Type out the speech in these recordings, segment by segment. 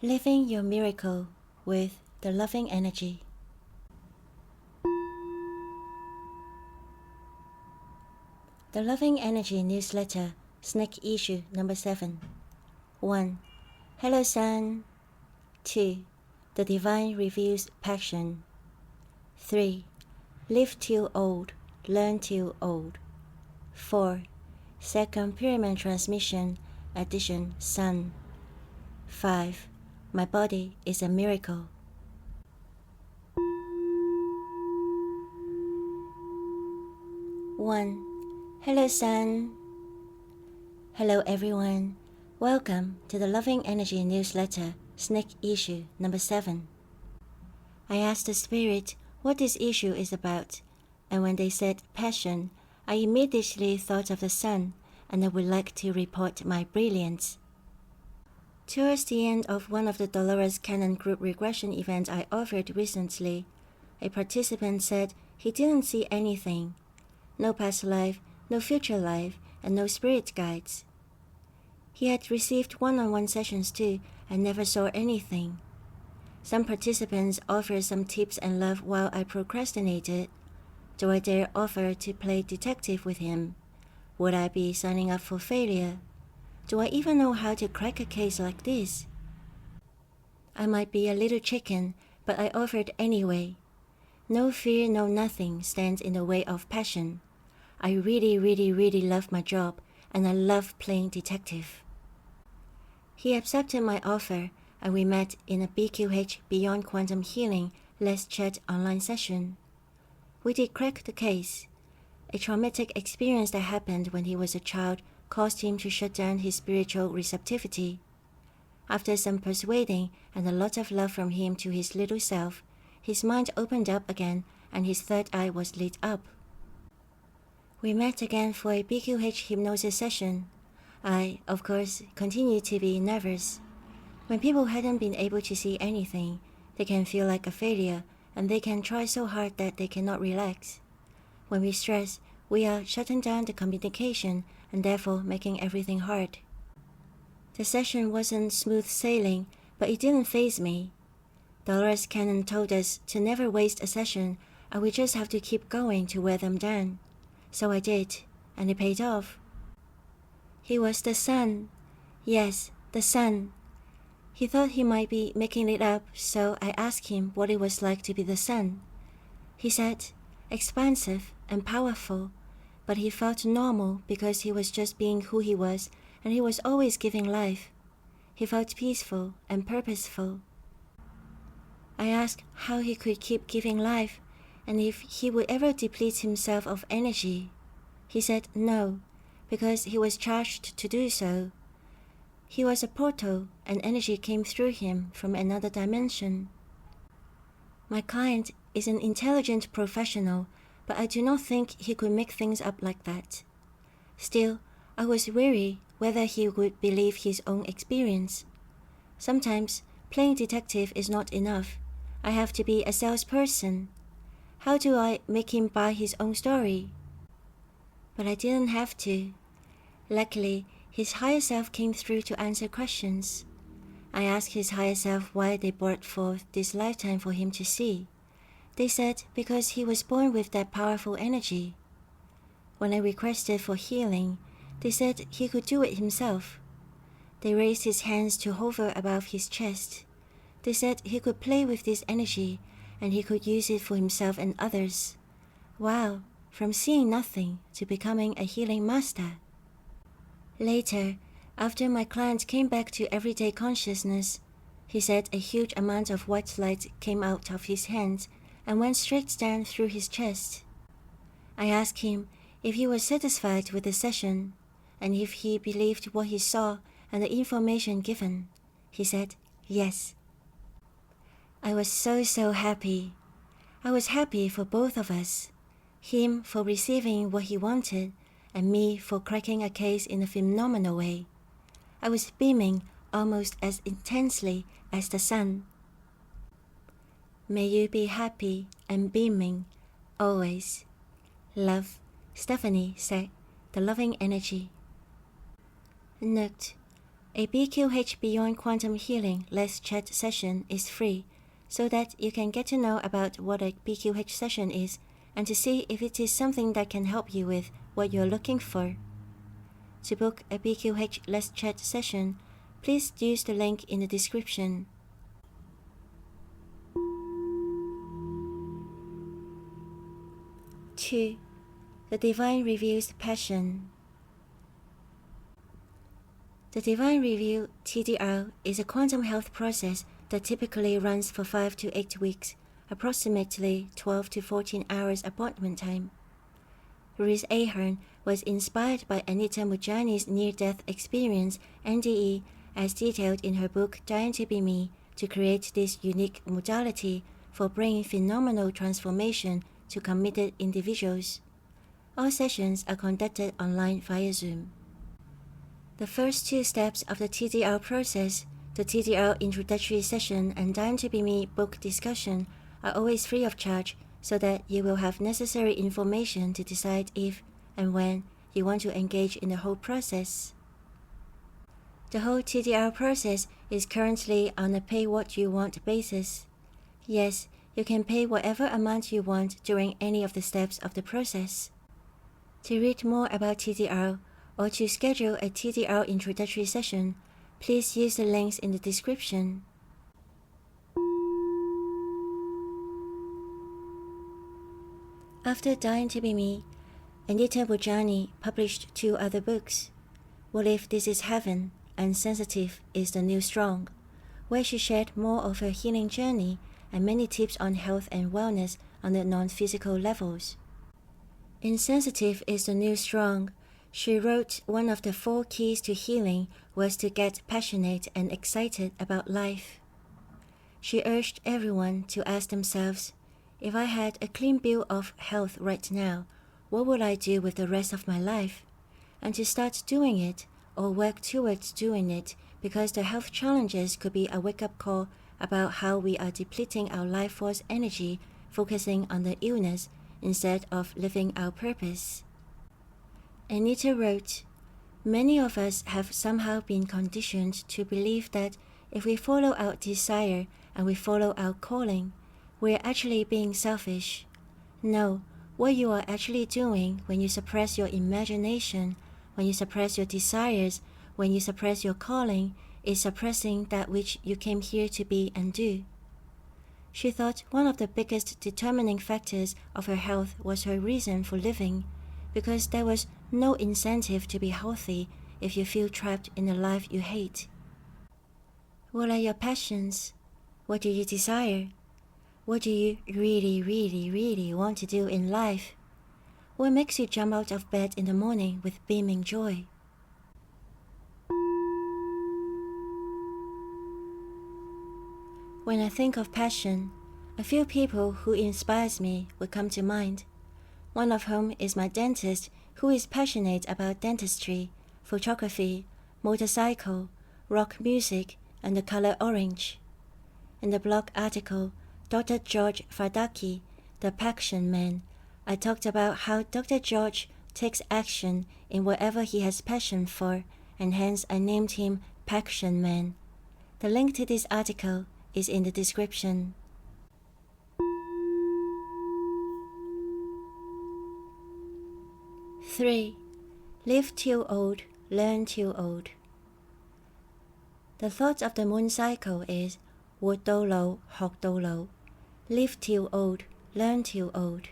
Living your miracle with the loving energy. The Loving Energy Newsletter, Snake Issue number 7. 1. Hello Sun. 2. The Divine Reveals Passion. 3. Live till old, learn till old. 4. Second Pyramid Transmission, Edition Sun. 5. My body is a miracle. One. Hello Sun. Hello everyone. Welcome to the Loving Energy Newsletter, Snake Issue number 7. I asked the Spirit what this issue is about, and when they said passion, I immediately thought of the Sun, and I would like to report my brilliance. Towards the end of one of the Dolores Cannon group regression events I offered recently, a participant said he didn't see anything. No past life, no future life, and no spirit guides. He had received one-on-one sessions too and never saw anything. Some participants offered some tips and love while I procrastinated. Do I dare offer to play detective with him? Would I be signing up for failure? Do I even know how to crack a case like this? I might be a little chicken, but I offered anyway. No fear, no nothing stands in the way of passion. I really love my job, and I love playing detective. He accepted my offer, and we met in a BQH Beyond Quantum Healing Let's Chat online session. We did crack the case. A traumatic experience that happened when he was a child caused him to shut down his spiritual receptivity. After some persuading and a lot of love from him to his little self, his mind opened up again and his third eye was lit up. We met again for a BQH hypnosis session. I, of course, continued to be nervous. When people hadn't been able to see anything, they can feel like a failure and they can try so hard that they cannot relax. When we stress, we are shutting down the communication and therefore making everything hard. The session wasn't smooth sailing, but it didn't faze me. Dolores Cannon told us to never waste a session and we just have to keep going to wear them down. So I did, and it paid off. He was the Sun. Yes, the Sun. He thought he might be making it up, so I asked him what it was like to be the Sun. He said, expansive and powerful, but he felt normal because he was just being who he was and he was always giving life. He felt peaceful and purposeful. I asked how he could keep giving life and if he would ever deplete himself of energy. He said no, because he was charged to do so. He was a portal and energy came through him from another dimension. My client is an intelligent professional, but I do not think he could make things up like that. Still, I was wary whether he would believe his own experience. Sometimes, playing detective is not enough. I have to be a salesperson. How do I make him buy his own story? But I didn't have to. Luckily, his higher self came through to answer questions. I asked his higher self why they brought forth this lifetime for him to see. They said because he was born with that powerful energy. When I requested for healing, they said he could do it himself. They raised his hands to hover above his chest. They said he could play with this energy and he could use it for himself and others. Wow, from seeing nothing to becoming a healing master. Later, after my client came back to everyday consciousness, he said a huge amount of white light came out of his hands and went straight down through his chest. I asked him if he was satisfied with the session and if he believed what he saw and the information given. He said yes. I was so happy. I was happy for both of us, him for receiving what he wanted and me for cracking a case in a phenomenal way. I was beaming almost as intensely as the Sun. May you be happy and beaming always. Love, Stephanie said, the Loving Energy. Note: A BQH Beyond Quantum Healing Let's Chat session is free, so that you can get to know about what a BQH session is and to see if it is something that can help you with what you're looking for. To book a BQH Let's Chat session, please use the link in the description. 2. The Divine Reveal's Passion. The Divine Reveal TDR is a quantum health process that typically runs for 5 to 8 weeks, approximately 12 to 14 hours appointment time. Louise Ahern was inspired by Anita Mujani's near-death experience, NDE, as detailed in her book Dying to Be Me, to create this unique modality for bringing phenomenal transformation to committed individuals. All sessions are conducted online via Zoom. The first 2 steps of the TDR process, the TDR introductory session and Dying to Be Me book discussion, are always free of charge, so that you will have necessary information to decide if and when you want to engage in the whole process. The whole TDR process is currently on a pay-what-you-want basis. Yes, you can pay whatever amount you want during any of the steps of the process. To read more about TDR or to schedule a TDR introductory session, please use the links in the description. After Dying to Be Me, Anita Mujani published 2 other books, What If This Is Heaven and Sensitive is the New Strong, where she shared more of her healing journey and many tips on health and wellness on the non-physical levels. In Sensitive is the New Strong, she wrote one of the 4 keys to healing was to get passionate and excited about life. She urged everyone to ask themselves, if I had a clean bill of health right now, what would I do with the rest of my life? And to start doing it or work towards doing it, because the health challenges could be a wake-up call about how we are depleting our life force energy, focusing on the illness instead of living our purpose. Anita wrote, many of us have somehow been conditioned to believe that if we follow our desire and we follow our calling, we're actually being selfish. No, what you are actually doing when you suppress your imagination, when you suppress your desires, when you suppress your calling, is suppressing that which you came here to be and do. She thought one of the biggest determining factors of her health was her reason for living, because there was no incentive to be healthy if you feel trapped in a life you hate. What are your passions? What do you desire? What do you really want to do in life? What makes you jump out of bed in the morning with beaming joy? When I think of passion, a few people who inspires me would come to mind, one of whom is my dentist, who is passionate about dentistry, photography, motorcycle, rock music, and the color orange. In the blog article, Dr. George Fardaki, the Passion Man, I talked about how Dr. George takes action in whatever he has passion for, and hence I named him Passion Man. The link to this article is in the description. 3. Live till old, learn till old. The thought of the moon cycle is 活到老，學到老. Live till old, learn till old.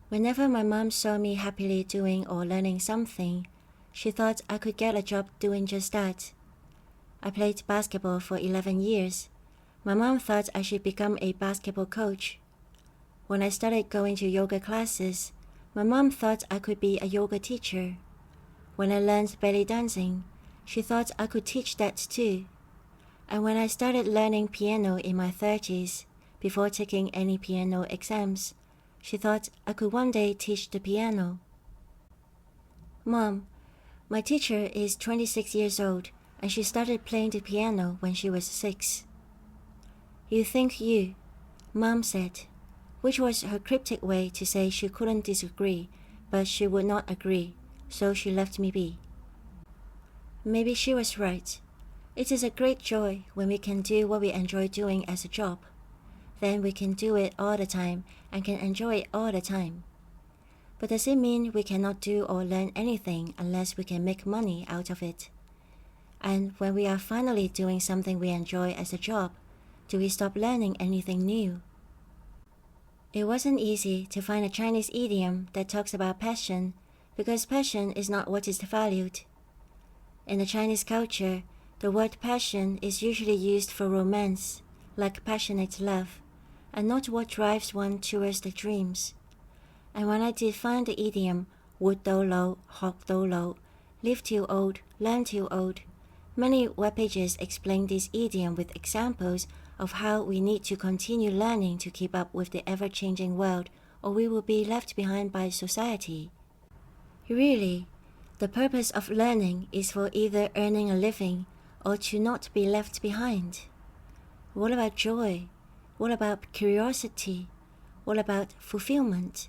Whenever my mom saw me happily doing or learning something, she thought I could get a job doing just that. I played basketball for 11 years. My mom thought I should become a basketball coach. When I started going to yoga classes, my mom thought I could be a yoga teacher. When I learned belly dancing, she thought I could teach that too. And when I started learning piano in my 30s, before taking any piano exams, she thought I could one day teach the piano. Mom, my teacher is 26 years old, and she started playing the piano when she was 6. You think you, Mom said, which was her cryptic way to say she couldn't disagree, but she would not agree, so she left me be. Maybe she was right. It is a great joy when we can do what we enjoy doing as a job. Then we can do it all the time and can enjoy it all the time. But does it mean we cannot do or learn anything unless we can make money out of it? And when we are finally doing something we enjoy as a job, do we stop learning anything new? It wasn't easy to find a Chinese idiom that talks about passion, because passion is not what is valued. In the Chinese culture, the word passion is usually used for romance, like passionate love, and not what drives one towards the dreams. And when I did find the idiom, wood do low, hawk do low, live too old, learn too old, many web pages explain this idiom with examples of how we need to continue learning to keep up with the ever-changing world, or we will be left behind by society. Really, the purpose of learning is for either earning a living or to not be left behind. What about joy? What about curiosity? What about fulfillment?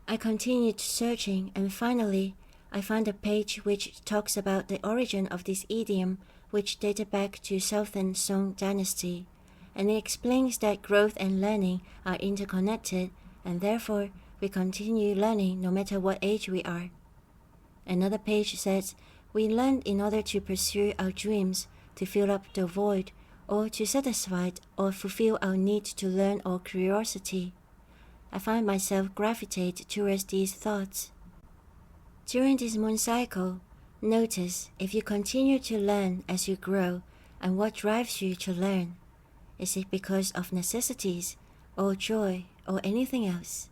I continued searching, and finally I found a page which talks about the origin of this idiom, which dated back to Southern Song Dynasty, and it explains that growth and learning are interconnected, and therefore we continue learning no matter what age we are. Another page says, we learn in order to pursue our dreams, to fill up the void, or to satisfy or fulfill our need to learn or curiosity. I find myself gravitate towards these thoughts. During this moon cycle, notice if you continue to learn as you grow, and what drives you to learn. Is it because of necessities, or joy, or anything else?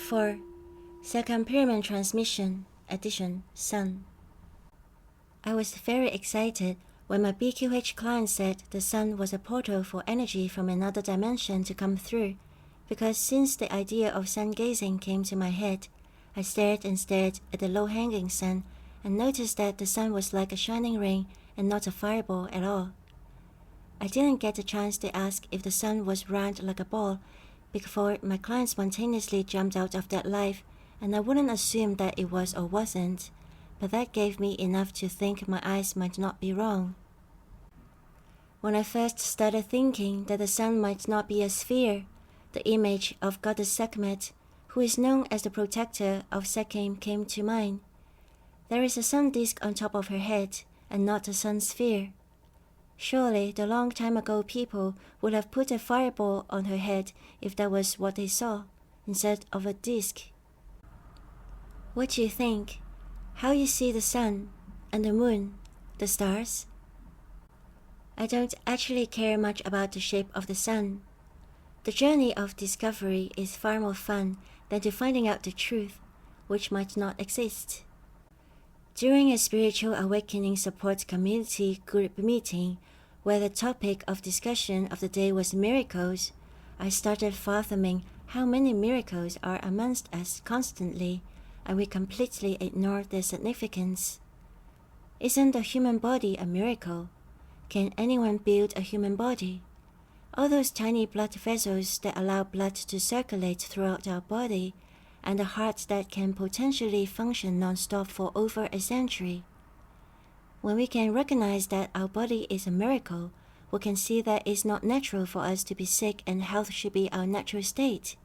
For Second Pyramid Transmission Edition Sun. I was very excited when my BQH client said the sun was a portal for energy from another dimension to come through, because since the idea of sun gazing came to my head, I stared and stared at the low-hanging sun and noticed that the sun was like a shining ring and not a fireball at all. I didn't get a chance to ask if the sun was round like a ball before my client spontaneously jumped out of that life, and I wouldn't assume that it was or wasn't, but that gave me enough to think my eyes might not be wrong. When I first started thinking that the sun might not be a sphere, the image of goddess Sekhmet, who is known as the protector of Sekhem, came to mind. There is a sun disk on top of her head, and not a sun sphere. Surely the long time ago people would have put a fireball on her head if that was what they saw, instead of a disk. What do you think? How you see the sun, and the moon, the stars? I don't actually care much about the shape of the sun. The journey of discovery is far more fun than to finding out the truth, which might not exist. During a spiritual awakening support community group meeting, where the topic of discussion of the day was miracles, I started fathoming how many miracles are amongst us constantly, and we completely ignore their significance. Isn't the human body a miracle? Can anyone build a human body? All those tiny blood vessels that allow blood to circulate throughout our body, and the heart that can potentially function non-stop for over a century. When we can recognize that our body is a miracle, we can see that it's not natural for us to be sick and health should be our natural state.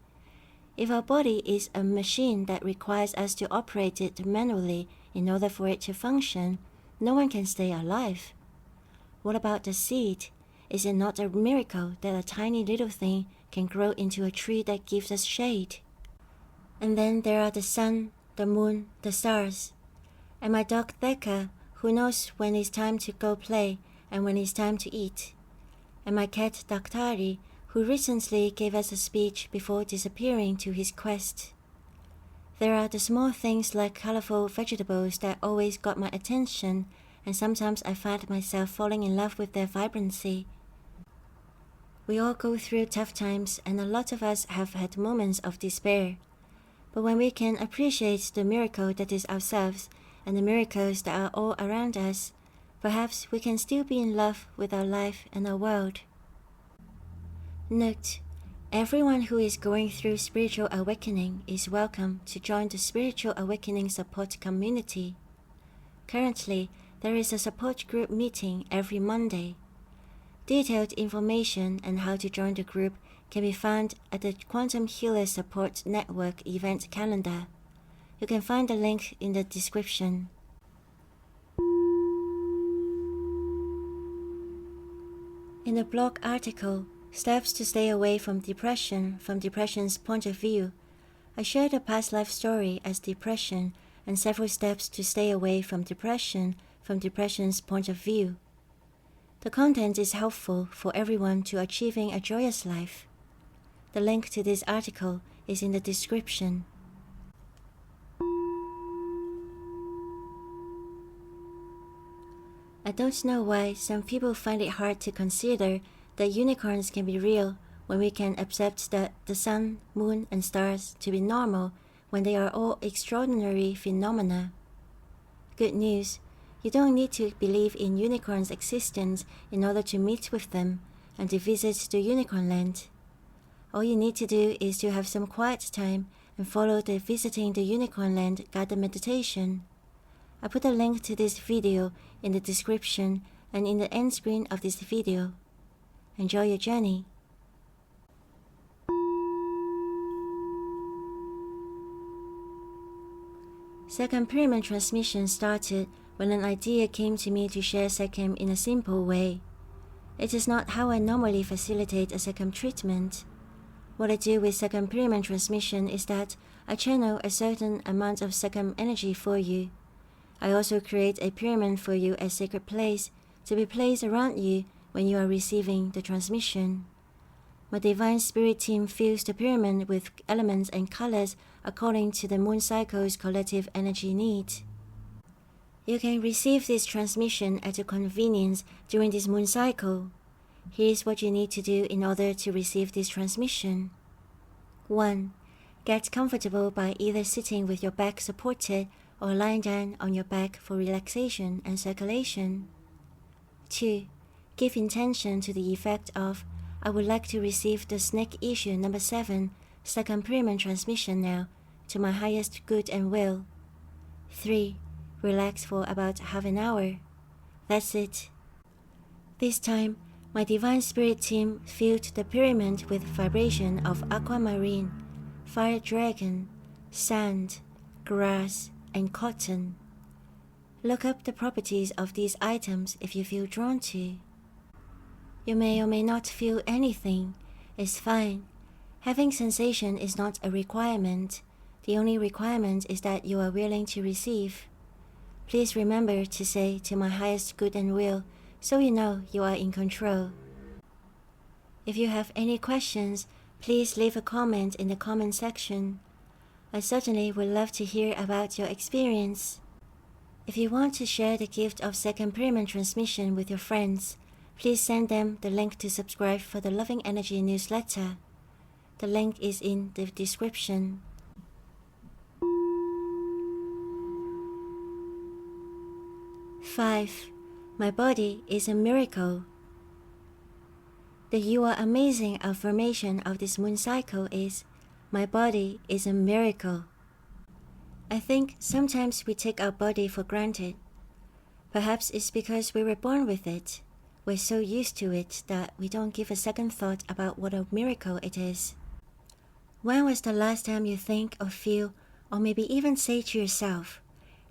If our body is a machine that requires us to operate it manually in order for it to function, no one can stay alive. What about the seed? Is it not a miracle that a tiny little thing can grow into a tree that gives us shade? And then there are the sun, the moon, the stars. And my dog Theka, who knows when it's time to go play and when it's time to eat. And my cat Daktari, who recently gave us a speech before disappearing to his quest. There are the small things like colorful vegetables that always got my attention, and sometimes I find myself falling in love with their vibrancy. We all go through tough times, and a lot of us have had moments of despair. But when we can appreciate the miracle that is ourselves and the miracles that are all around us, perhaps we can still be in love with our life and our world. Note: Everyone who is going through spiritual awakening is welcome to join the Spiritual Awakening Support Community. Currently, there is a support group meeting every Monday. Detailed information on how to join the group can be found at the Quantum Healer Support Network event calendar. You can find the link in the description. In the blog article, Steps to Stay Away from Depression's Point of View, I shared a past life story as depression and several steps to stay away from depression's point of view. The content is helpful for everyone to achieving a joyous life. The link to this article is in the description. I don't know why some people find it hard to consider that unicorns can be real when we can accept that the sun, moon, and stars to be normal when they are all extraordinary phenomena. Good news, you don't need to believe in unicorns' existence in order to meet with them and to visit the unicorn land. All you need to do is to have some quiet time and follow the Visiting the Unicorn Land guided meditation. I put a link to this video in the description and in the end screen of this video. Enjoy your journey. Second pyramid transmission started when an idea came to me to share second in a simple way. It is not how I normally facilitate a second treatment. What I do with second pyramid transmission is that I channel a certain amount of second energy for you. I also create a pyramid for you as sacred place to be placed around you when you are receiving the transmission. My Divine Spirit team fills the pyramid with elements and colors according to the moon cycle's collective energy need. You can receive this transmission at your convenience during this moon cycle. Here's what you need to do in order to receive this transmission. 1. Get comfortable by either sitting with your back supported or lying down on your back for relaxation and circulation. 2. Give intention to the effect of, I would like to receive the snake issue number 7, second pyramid transmission now, to my highest good and will. 3. Relax for about half an hour. That's it. This time, my Divine Spirit team filled the pyramid with vibration of aquamarine, fire dragon, sand, grass, and cotton. Look up the properties of these items if you feel drawn to. You may or may not feel anything. It's fine. Having sensation is not a requirement. The only requirement is that you are willing to receive. Please remember to say to my highest good and will, so you know you are in control. If you have any questions, please leave a comment in the comment section. I certainly would love to hear about your experience. If you want to share the gift of second pyramid transmission with your friends, please send them the link to subscribe for the Loving Energy newsletter. The link is in the description. Five. My body is a miracle. The "you are amazing" affirmation of this moon cycle is, my body is a miracle. I think sometimes we take our body for granted. Perhaps it's because we were born with it. We're so used to it that we don't give a second thought about what a miracle it is. When was the last time you think or feel, or maybe even say to yourself,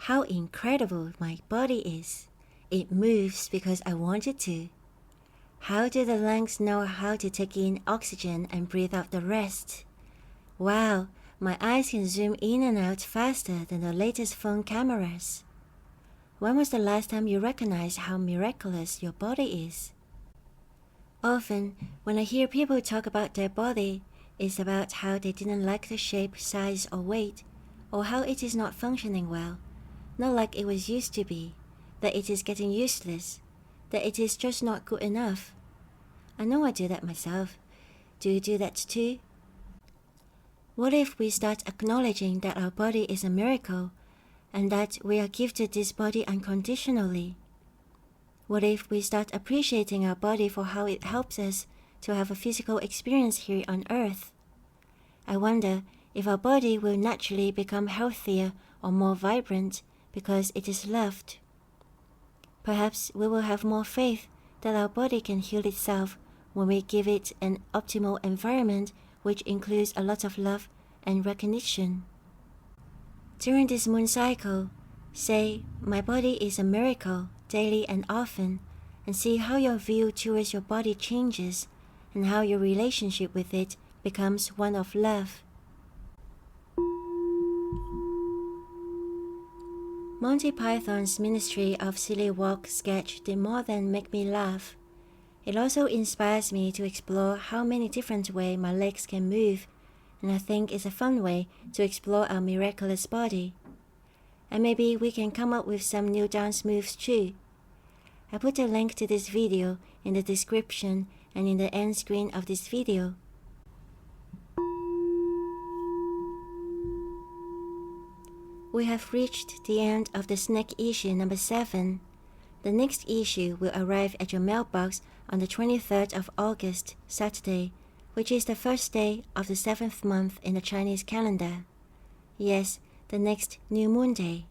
how incredible my body is? It moves because I want it to. How do the lungs know how to take in oxygen and breathe out the rest? Wow, my eyes can zoom in and out faster than the latest phone cameras. When was the last time you recognized how miraculous your body is? Often, when I hear people talk about their body, it's about how they didn't like the shape, size, or weight, or how it is not functioning well, not like it was used to be, that it is getting useless, that it is just not good enough. I know I do that myself. Do you do that too? What if we start acknowledging that our body is a miracle, and that we are gifted this body unconditionally? What if we start appreciating our body for how it helps us to have a physical experience here on Earth. I wonder if our body will naturally become healthier or more vibrant because it is loved. Perhaps we will have more faith that our body can heal itself when we give it an optimal environment which includes a lot of love and recognition. During this moon cycle, say, "My body is a miracle," daily and often, and see how your view towards your body changes and how your relationship with it becomes one of love. Monty Python's Ministry of Silly Walk sketch did more than make me laugh. It also inspires me to explore how many different ways my legs can move, and I think it's a fun way to explore our miraculous body. And maybe we can come up with some new dance moves too. I put a link to this video in the description and in the end screen of this video. We have reached the end of the Snake issue number 7. The next issue will arrive at your mailbox on the 23rd of August, Saturday, which is the first day of the 7th month in the Chinese calendar. Yes, the next new moon day.